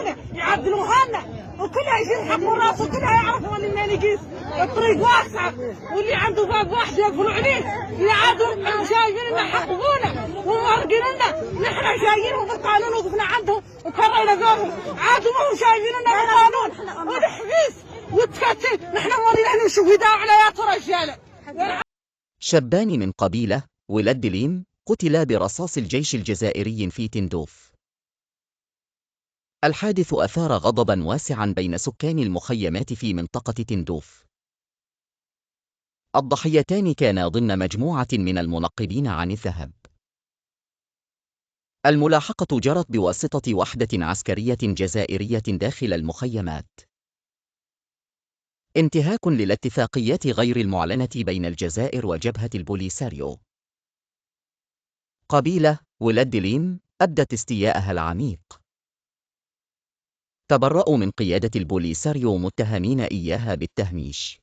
يحققونا يعدلوها لنا، وكلها يشيل حقه راسه، كلها يعرفوا من منين يقيس. الطريق واسعه واللي عنده باب واحد يقفلوا عليه، يعادوا شايفين انه يحققونا ومورقين لنا، نحن شايفينهم بالقانون وقفنا عندهم وكرينا بابهم، عادوا ما هم شايفين انه بالقانون والحبيس والتفتيت، نحن مورينا شهداء عليات رجاله. شابان من قبيلة ولاد دليم قتلا برصاص الجيش الجزائري في تندوف. الحادث أثار غضبا واسعا بين سكان المخيمات في منطقة تندوف. الضحيتان كانا ضمن مجموعة من المنقبين عن الذهب. الملاحقة جرت بواسطة وحدة عسكرية جزائرية داخل المخيمات، انتهاك للاتفاقيات غير المعلنة بين الجزائر وجبهة البوليساريو. قبيلة ولاد دليم أبدت استياءها العميق. تبرأوا من قيادة البوليساريو متهمين إياها بالتهميش.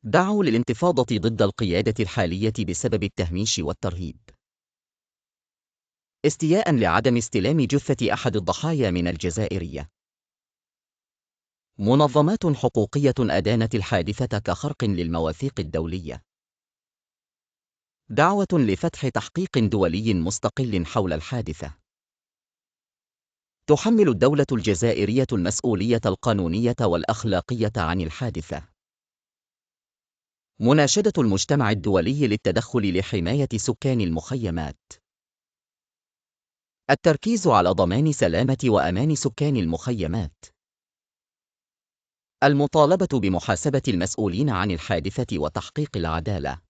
دعوا للانتفاضة ضد القيادة الحالية بسبب التهميش والترهيب. استياء لعدم استلام جثة أحد الضحايا من الجزائرية. منظمات حقوقية أدانت الحادثة كخرق للمواثيق الدولية. دعوة لفتح تحقيق دولي مستقل حول الحادثة. تحمل الدولة الجزائرية المسؤولية القانونية والأخلاقية عن الحادثة. مناشدة المجتمع الدولي للتدخل لحماية سكان المخيمات. التركيز على ضمان سلامة وأمان سكان المخيمات. المطالبة بمحاسبة المسؤولين عن الحادثة وتحقيق العدالة.